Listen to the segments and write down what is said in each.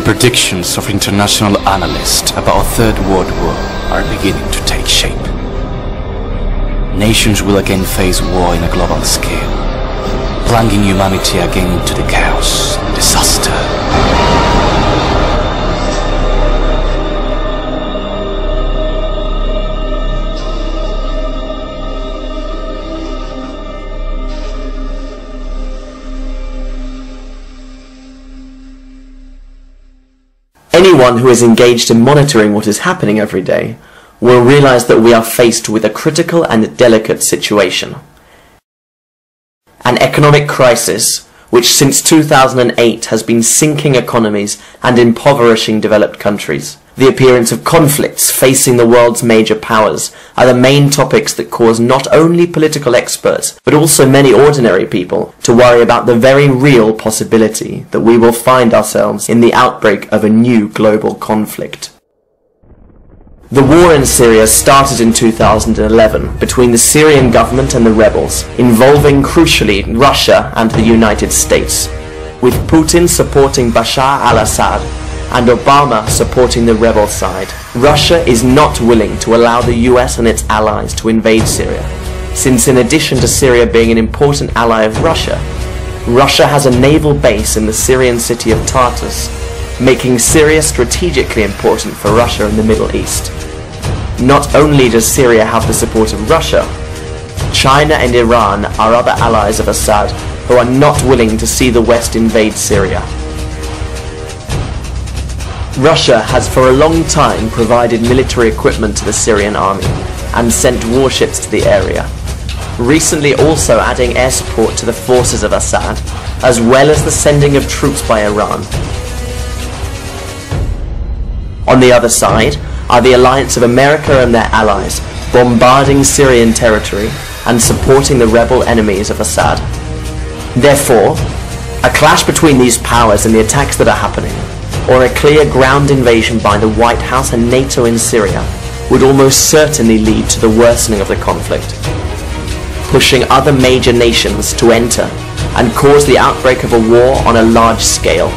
predictions of international analysts about a third world war are beginning to take shape. Nations will again face war in a global scale, plunging humanity again into the chaos and disaster. Anyone who is engaged in monitoring what is happening every day will realize that we are faced with a critical and delicate situation. An economic crisis which since 2008 has been sinking economies and impoverishing developed countries. The appearance of conflicts facing the world's major powers are the main topics that cause not only political experts, but also many ordinary people to worry about the very real possibility that we will find ourselves in the outbreak of a new global conflict. The war in Syria started in 2011 between the Syrian government and the rebels, involving crucially Russia and the United States, with Putin supporting Bashar al-Assad and Obama supporting the rebel side. Russia is not willing to allow the US and its allies to invade Syria, since in addition to Syria being an important ally of Russia, Russia has a naval base in the Syrian city of Tartus, making Syria strategically important for Russia in the Middle East. Not only does Syria have the support of Russia, China and Iran are other allies of Assad who are not willing to see the West invade Syria. Russia has for a long time provided military equipment to the Syrian army and sent warships to the area, recently also adding air support to the forces of Assad, as well as the sending of troops by Iran. On the other side are the alliance of America and their allies, bombarding Syrian territory and supporting the rebel enemies of Assad. Therefore, a clash between these powers and the attacks that are happening, or a clear ground invasion by the White House and NATO in Syria, would almost certainly lead to the worsening of the conflict, pushing other major nations to enter and cause the outbreak of a war on a large scale.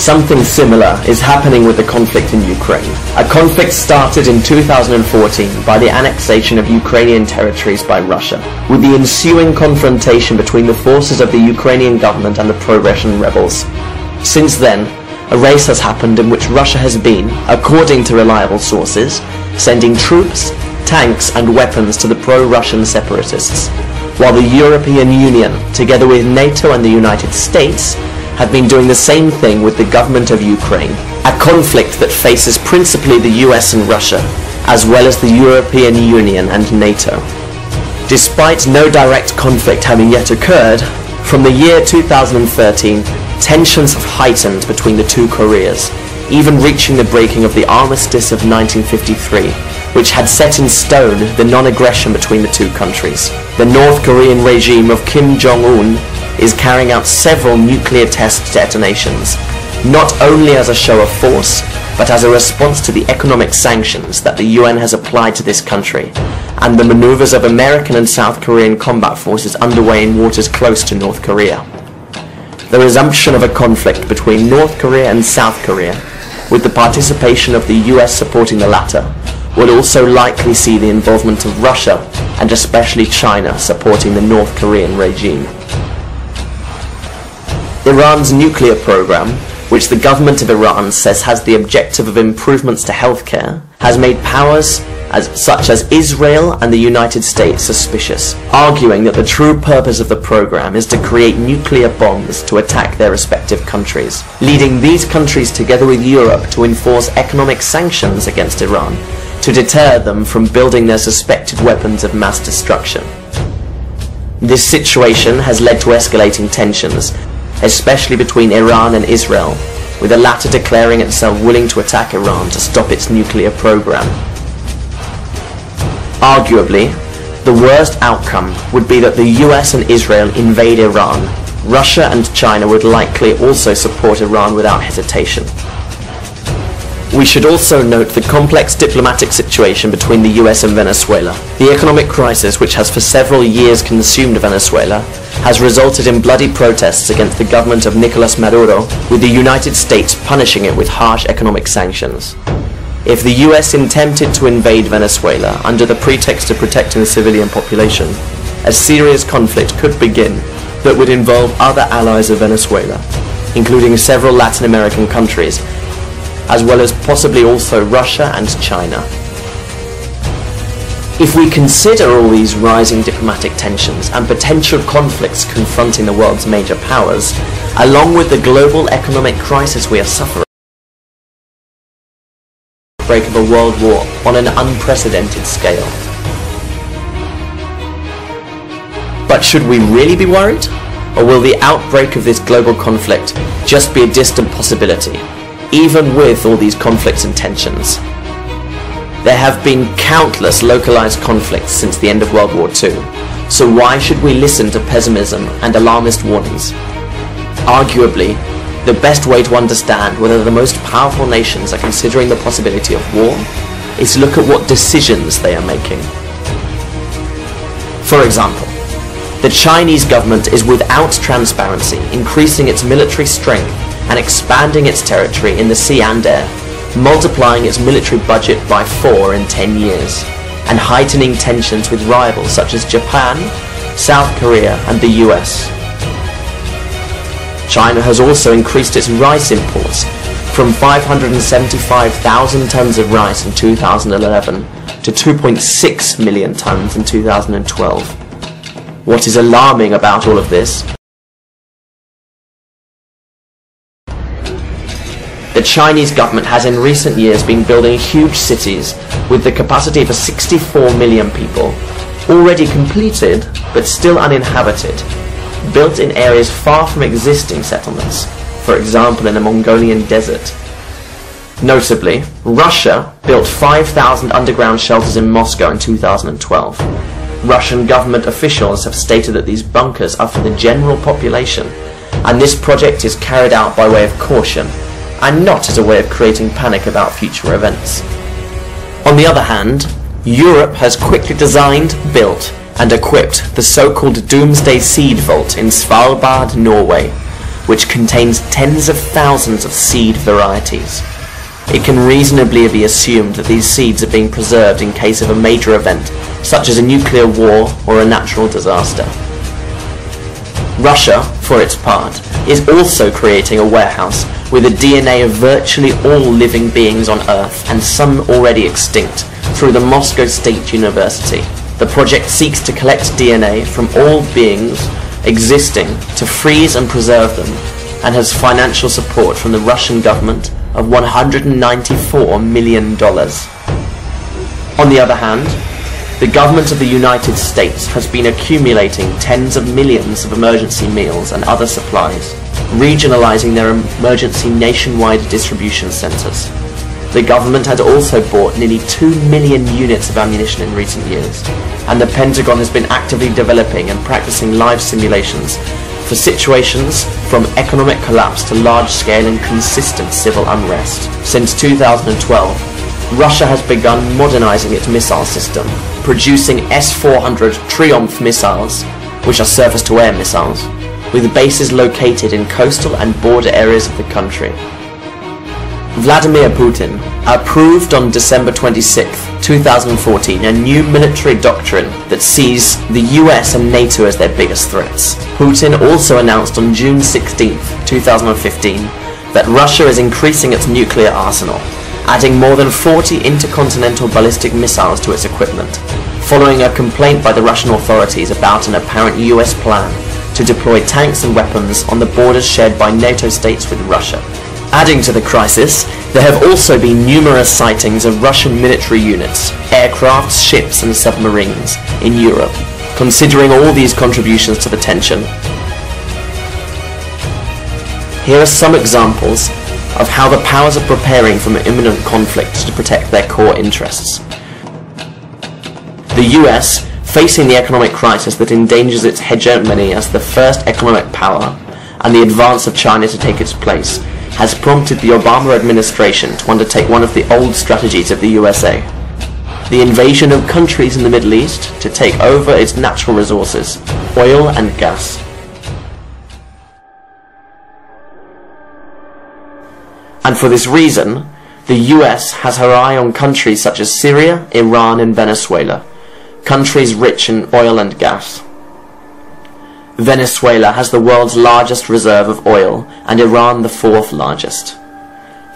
Something similar is happening with the conflict in Ukraine. A conflict started in 2014 by the annexation of Ukrainian territories by Russia, with the ensuing confrontation between the forces of the Ukrainian government and the pro-Russian rebels. Since then, a race has happened in which Russia has been, according to reliable sources, sending troops, tanks and weapons to the pro-Russian separatists, while the European Union, together with NATO and the United States, have been doing the same thing with the government of Ukraine, a conflict that faces principally the US and Russia, as well as the European Union and NATO. Despite no direct conflict having yet occurred, from the year 2013, tensions have heightened between the two Koreas, even reaching the breaking of the Armistice of 1953, which had set in stone the non-aggression between the two countries. The North Korean regime of Kim Jong-un is carrying out several nuclear test detonations, not only as a show of force, but as a response to the economic sanctions that the UN has applied to this country, and the maneuvers of American and South Korean combat forces underway in waters close to North Korea. The resumption of a conflict between North Korea and South Korea, with the participation of the US supporting the latter, would also likely see the involvement of Russia, and especially China, supporting the North Korean regime. Iran's nuclear program, which the government of Iran says has the objective of improvements to healthcare, has made powers such as Israel and the United States suspicious, arguing that the true purpose of the program is to create nuclear bombs to attack their respective countries, leading these countries together with Europe to enforce economic sanctions against Iran to deter them from building their suspected weapons of mass destruction. This situation has led to escalating tensions, especially between Iran and Israel, with the latter declaring itself willing to attack Iran to stop its nuclear program. Arguably, the worst outcome would be that the US and Israel invade Iran. Russia and China would likely also support Iran without hesitation. We should also note the complex diplomatic situation between the US and Venezuela. The economic crisis, which has for several years consumed Venezuela, has resulted in bloody protests against the government of Nicolas Maduro, with the United States punishing it with harsh economic sanctions. If the US intended to invade Venezuela under the pretext of protecting the civilian population, a serious conflict could begin that would involve other allies of Venezuela, including several Latin American countries, as well as possibly also Russia and China. If we consider all these rising diplomatic tensions and potential conflicts confronting the world's major powers, along with the global economic crisis we are suffering, outbreak of a world war on an unprecedented scale. But should we really be worried? Or will the outbreak of this global conflict just be a distant possibility, even with all these conflicts and tensions? There have been countless localized conflicts since the end of World War II, so why should we listen to pessimism and alarmist warnings? Arguably, the best way to understand whether the most powerful nations are considering the possibility of war is to look at what decisions they are making. For example, the Chinese government is without transparency increasing its military strength and expanding its territory in the sea and air, multiplying its military budget by 4 in 10 years, and heightening tensions with rivals such as Japan, South Korea and the US. China has also increased its rice imports from 575,000 tons of rice in 2011 to 2.6 million tons in 2012. What is alarming about all of this? The Chinese government has in recent years been building huge cities with the capacity for 64 million people, already completed but still uninhabited, built in areas far from existing settlements, for example in the Mongolian desert. Notably, Russia built 5,000 underground shelters in Moscow in 2012. Russian government officials have stated that these bunkers are for the general population, and this project is carried out by way of caution, and not as a way of creating panic about future events. On the other hand, Europe has quickly designed, built, and equipped the so-called Doomsday Seed Vault in Svalbard, Norway, which contains tens of thousands of seed varieties. It can reasonably be assumed that these seeds are being preserved in case of a major event, such as a nuclear war or a natural disaster. Russia, for its part, is also creating a warehouse with the DNA of virtually all living beings on Earth, and some already extinct, through the Moscow State University. The project seeks to collect DNA from all beings existing to freeze and preserve them, and has financial support from the Russian government of $194 million. On the other hand, the government of the United States has been accumulating tens of millions of emergency meals and other supplies, regionalizing their emergency nationwide distribution centers. The government has also bought nearly 2 million units of ammunition in recent years, and the Pentagon has been actively developing and practicing live simulations for situations from economic collapse to large-scale and consistent civil unrest. Since 2012, Russia has begun modernizing its missile system, producing S-400 Triumph missiles, which are surface-to-air missiles, with bases located in coastal and border areas of the country. Vladimir Putin approved on December 26, 2014, a new military doctrine that sees the US and NATO as their biggest threats. Putin also announced on June 16, 2015, that Russia is increasing its nuclear arsenal, adding more than 40 intercontinental ballistic missiles to its equipment, following a complaint by the Russian authorities about an apparent US plan to deploy tanks and weapons on the borders shared by NATO states with Russia. Adding to the crisis, there have also been numerous sightings of Russian military units, aircrafts, ships and submarines in Europe. Considering all these contributions to the tension, here are some examples of how the powers are preparing for an imminent conflict to protect their core interests. The US, facing the economic crisis that endangers its hegemony as the first economic power, and the advance of China to take its place, has prompted the Obama administration to undertake one of the old strategies of the USA: the invasion of countries in the Middle East to take over its natural resources, oil and gas. And for this reason, the US has her eye on countries such as Syria, Iran and Venezuela, countries rich in oil and gas. Venezuela has the world's largest reserve of oil and Iran the fourth largest.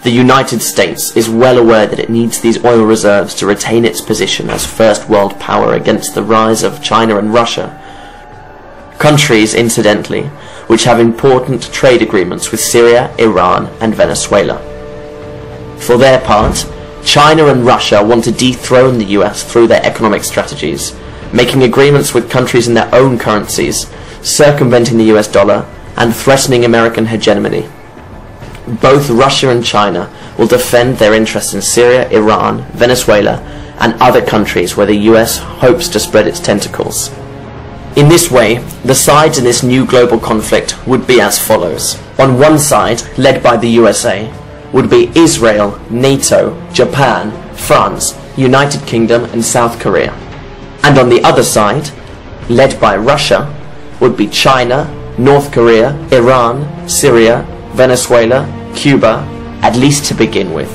The United States is well aware that it needs these oil reserves to retain its position as first world power against the rise of China and Russia, countries, incidentally, which have important trade agreements with Syria, Iran and Venezuela. For their part, China and Russia want to dethrone the US through their economic strategies, making agreements with countries in their own currencies, circumventing the US dollar, and threatening American hegemony. Both Russia and China will defend their interests in Syria, Iran, Venezuela, and other countries where the US hopes to spread its tentacles. In this way, the sides in this new global conflict would be as follows. On one side, led by the USA, would be Israel, NATO, Japan, France, United Kingdom and South Korea. And on the other side, led by Russia, would be China, North Korea, Iran, Syria, Venezuela, Cuba, at least to begin with.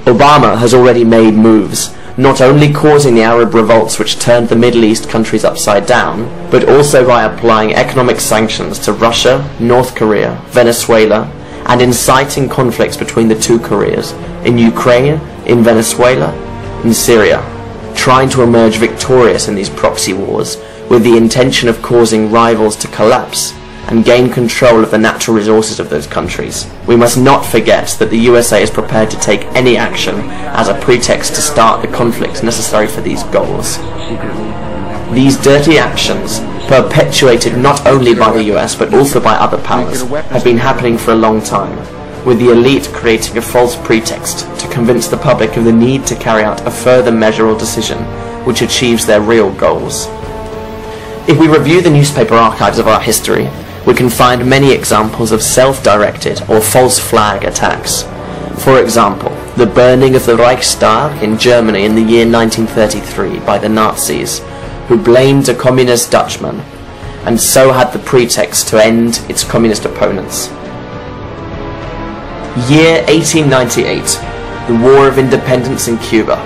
Obama has already made moves, not only causing the Arab revolts which turned the Middle East countries upside down, but also by applying economic sanctions to Russia, North Korea, Venezuela, and inciting conflicts between the two Koreas, in Ukraine, in Venezuela, and Syria, trying to emerge victorious in these proxy wars, with the intention of causing rivals to collapse and gain control of the natural resources of those countries. We must not forget that the USA is prepared to take any action as a pretext to start the conflicts necessary for these goals. These dirty actions, perpetuated not only by the US but also by other powers, have been happening for a long time, with the elite creating a false pretext to convince the public of the need to carry out a further measure or decision which achieves their real goals. If we review the newspaper archives of our history, we can find many examples of self-directed or false flag attacks. For example, the burning of the Reichstag in Germany in the year 1933 by the Nazis, who blamed a communist Dutchman, and so had the pretext to end its communist opponents. Year 1898, the War of Independence in Cuba.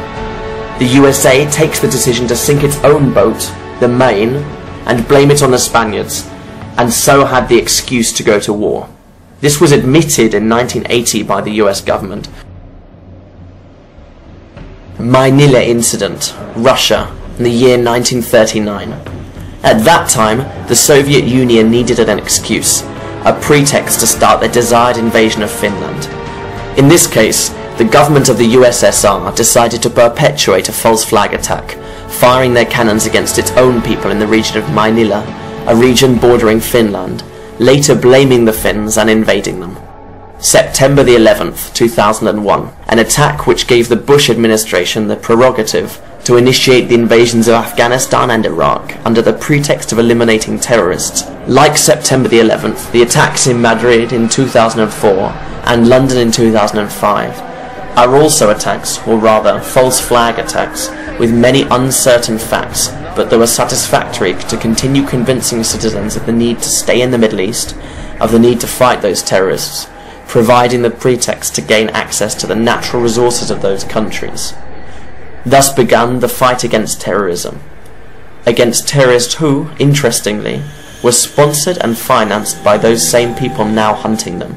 The USA takes the decision to sink its own boat, the Maine, and blame it on the Spaniards, and so had the excuse to go to war. This was admitted in 1980 by the US government. Manila Incident, Russia, in the year 1939. At that time, the Soviet Union needed an excuse, a pretext to start their desired invasion of Finland. In this case, the government of the USSR decided to perpetuate a false flag attack, firing their cannons against its own people in the region of Manila, a region bordering Finland, later blaming the Finns and invading them. September the 11th, 2001, an attack which gave the Bush administration the prerogative to initiate the invasions of Afghanistan and Iraq under the pretext of eliminating terrorists. Like September the 11th, the attacks in Madrid in 2004 and London in 2005 are also attacks, or rather false flag attacks, with many uncertain facts, but they were satisfactory to continue convincing citizens of the need to stay in the Middle East, of the need to fight those terrorists, providing the pretext to gain access to the natural resources of those countries. Thus began the fight against terrorism. Against terrorists who, interestingly, were sponsored and financed by those same people now hunting them.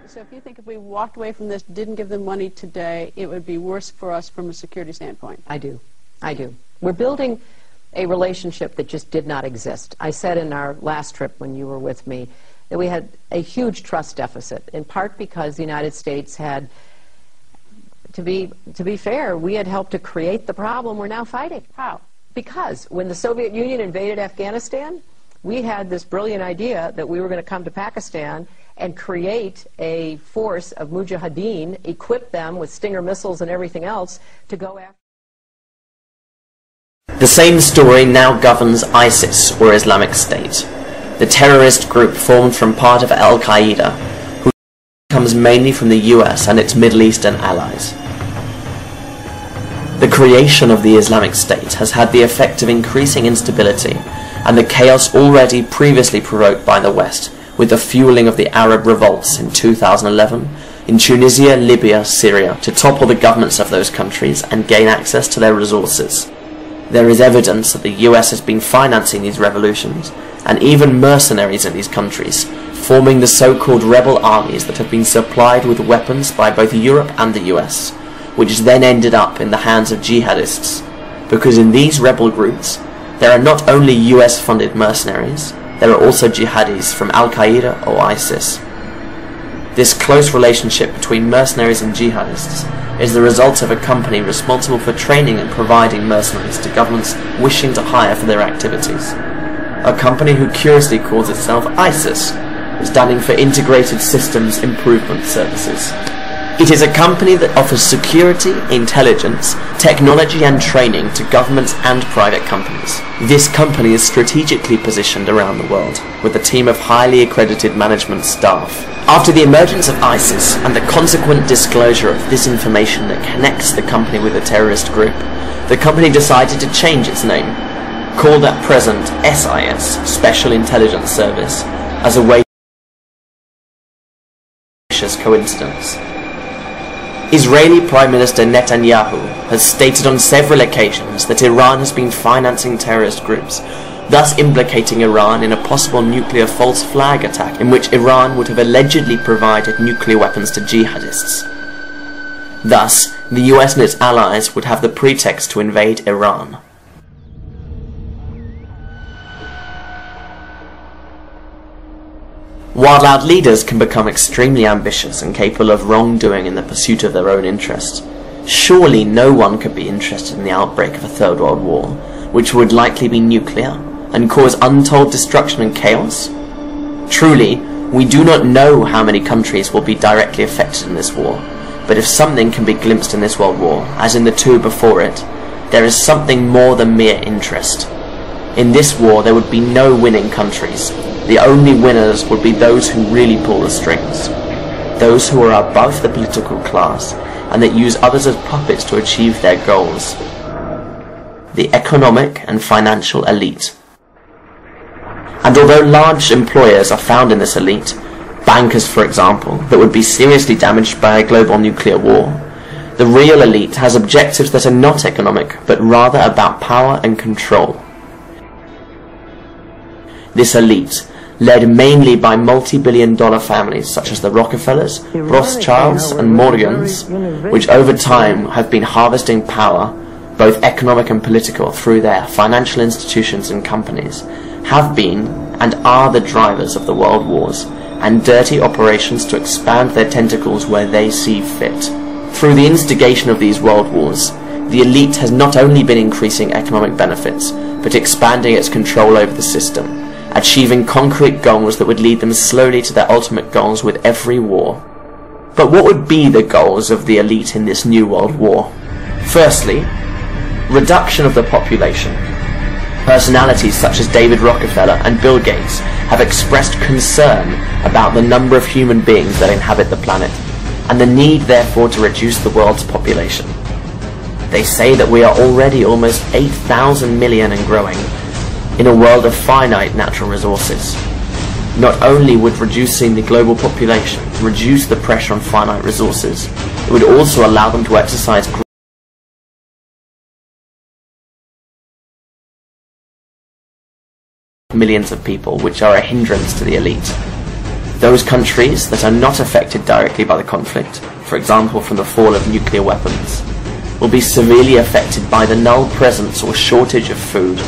So if you think if we walked away from this, didn't give them money today, it would be worse for us from a security standpoint? I do. We're building a relationship that just did not exist. I said in our last trip when you were with me that we had a huge trust deficit, in part because the United States had, to be fair, we had helped to create the problem we're now fighting. How? Because when the Soviet Union invaded Afghanistan, we had this brilliant idea that we were going to come to Pakistan and create a force of mujahideen, equip them with Stinger missiles and everything else to go after. The same story now governs ISIS, or Islamic State, the terrorist group formed from part of Al-Qaeda, comes mainly from the US and its Middle Eastern allies. The creation of the Islamic State has had the effect of increasing instability and the chaos already previously provoked by the West, with the fueling of the Arab revolts in 2011 in Tunisia, Libya, Syria, to topple the governments of those countries and gain access to their resources. There is evidence that the US has been financing these revolutions, and even mercenaries in these countries, forming the so-called rebel armies that have been supplied with weapons by both Europe and the US, which then ended up in the hands of jihadists, because in these rebel groups there are not only US-funded mercenaries, there are also jihadis from Al-Qaeda or ISIS. This close relationship between mercenaries and jihadists is the result of a company responsible for training and providing mercenaries to governments wishing to hire for their activities. A company who curiously calls itself ISIS, standing for Integrated Systems Improvement Services. It is a company that offers security, intelligence, technology and training to governments and private companies. This company is strategically positioned around the world, with a team of highly accredited management staff. After the emergence of ISIS and the consequent disclosure of this information that connects the company with a terrorist group, the company decided to change its name, called at present SIS, Special Intelligence Service, as a way to coincidence. Israeli Prime Minister Netanyahu has stated on several occasions that Iran has been financing terrorist groups, thus implicating Iran in a possible nuclear false flag attack in which Iran would have allegedly provided nuclear weapons to jihadists. Thus, the US and its allies would have the pretext to invade Iran. While our leaders can become extremely ambitious and capable of wrongdoing in the pursuit of their own interests, surely no one could be interested in the outbreak of a Third World War, which would likely be nuclear, and cause untold destruction and chaos? Truly, we do not know how many countries will be directly affected in this war, but if something can be glimpsed in this world war, as in the two before it, there is something more than mere interest. In this war there would be no winning countries. The only winners would be those who really pull the strings, those who are above the political class and that use others as puppets to achieve their goals. The economic and financial elite. And although large employers are found in this elite, bankers for example, that would be seriously damaged by a global nuclear war, the real elite has objectives that are not economic but rather about power and control. This elite, led mainly by multi-billion-dollar families such as the Rockefellers, Rothschilds and Morgans, which over time have been harvesting power, both economic and political, through their financial institutions and companies, have been and are the drivers of the world wars and dirty operations to expand their tentacles where they see fit. Through the instigation of these world wars, the elite has not only been increasing economic benefits, but expanding its control over the system, achieving concrete goals that would lead them slowly to their ultimate goals with every war. But what would be the goals of the elite in this new world war? Firstly, reduction of the population. Personalities such as David Rockefeller and Bill Gates have expressed concern about the number of human beings that inhabit the planet, and the need therefore to reduce the world's population. They say that we are already almost 8,000 million and growing, in a world of finite natural resources. Not only would reducing the global population reduce the pressure on finite resources, it would also allow them to exercise millions of people, which are a hindrance to the elite. Those countries that are not affected directly by the conflict, for example from the fall of nuclear weapons, will be severely affected by the null presence or shortage of food,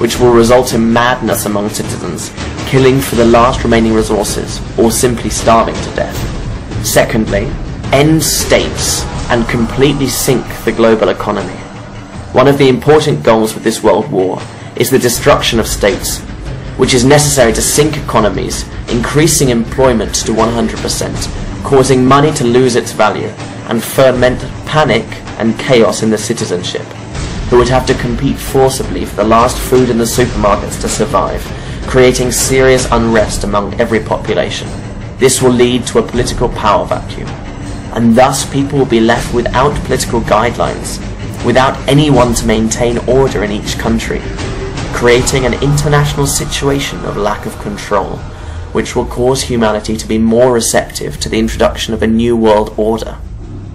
which will result in madness among citizens, killing for the last remaining resources, or simply starving to death. Secondly, end states and completely sink the global economy. One of the important goals with this world war is the destruction of states, which is necessary to sink economies, increasing employment to 100%, causing money to lose its value, and ferment panic and chaos in the citizenship, who would have to compete forcibly for the last food in the supermarkets to survive, creating serious unrest among every population. This will lead to a political power vacuum, and thus people will be left without political guidelines, without anyone to maintain order in each country, creating an international situation of lack of control, which will cause humanity to be more receptive to the introduction of a new world order.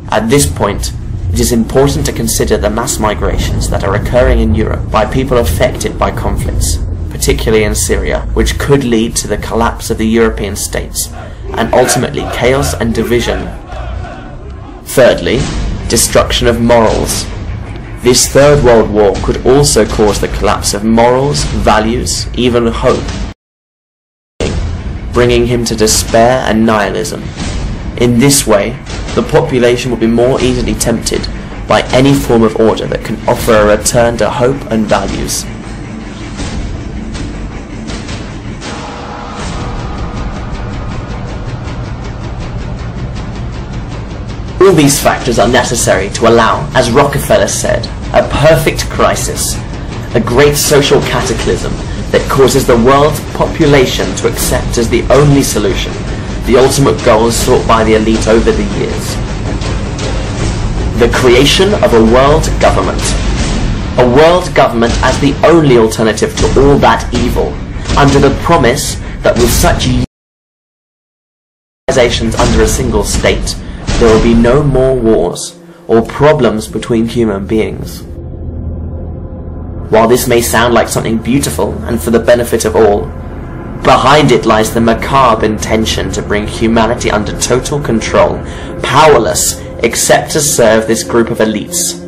At this point, it is important to consider the mass migrations that are occurring in Europe by people affected by conflicts, particularly in Syria, which could lead to the collapse of the European states, and ultimately chaos and division. Thirdly, destruction of morals. This Third World War could also cause the collapse of morals, values, even hope, bringing him to despair and nihilism. In this way, the population will be more easily tempted by any form of order that can offer a return to hope and values. All these factors are necessary to allow, as Rockefeller said, a perfect crisis, a great social cataclysm that causes the world's population to accept as the only solution the ultimate goals sought by the elite over the years. The creation of a world government. A world government as the only alternative to all that evil, under the promise that with such organizations under a single state, there will be no more wars or problems between human beings. While this may sound like something beautiful and for the benefit of all, behind it lies the macabre intention to bring humanity under total control, powerless except to serve this group of elites.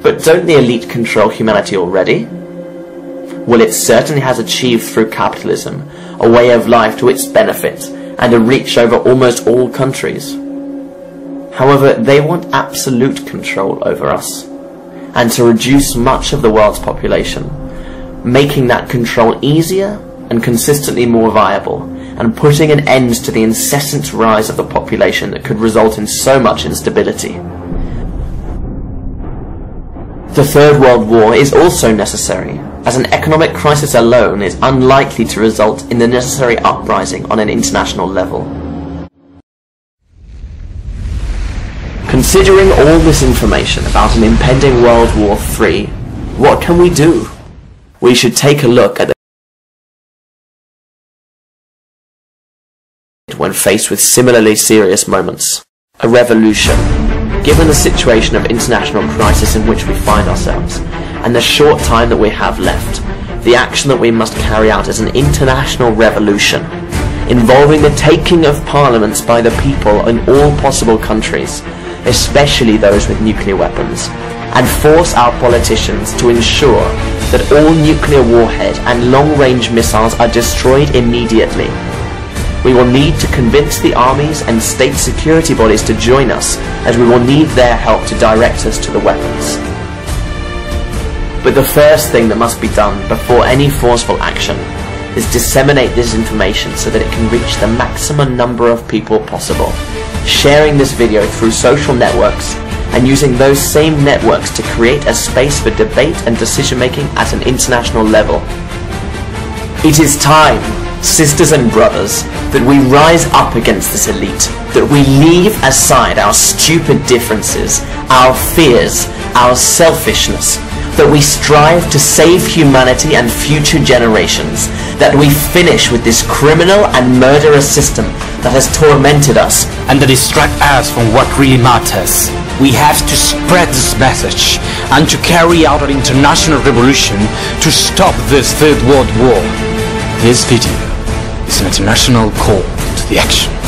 But don't the elite control humanity already? Well, it certainly has achieved through capitalism a way of life to its benefit and a reach over almost all countries. However, they want absolute control over us, and to reduce much of the world's population, making that control easier and consistently more viable, and putting an end to the incessant rise of the population that could result in so much instability. The Third World War is also necessary, as an economic crisis alone is unlikely to result in the necessary uprising on an international level. Considering all this information about an impending World War III, what can we do? We should take a look at when faced with similarly serious moments. A revolution. Given the situation of international crisis in which we find ourselves, and the short time that we have left, the action that we must carry out is an international revolution, involving the taking of parliaments by the people in all possible countries, especially those with nuclear weapons, and force our politicians to ensure that all nuclear warhead and long-range missiles are destroyed immediately. We will need to convince the armies and state security bodies to join us, as we will need their help to direct us to the weapons. But the first thing that must be done before any forceful action is disseminate this information so that it can reach the maximum number of people possible, sharing this video through social networks and using those same networks to create a space for debate and decision-making at an international level. It is time, sisters and brothers, that we rise up against this elite, that we leave aside our stupid differences, our fears, our selfishness, that we strive to save humanity and future generations, that we finish with this criminal and murderous system that has tormented us and that distract us from what really matters. We have to spread this message and to carry out an international revolution to stop this Third World War. This video is an international call to the action.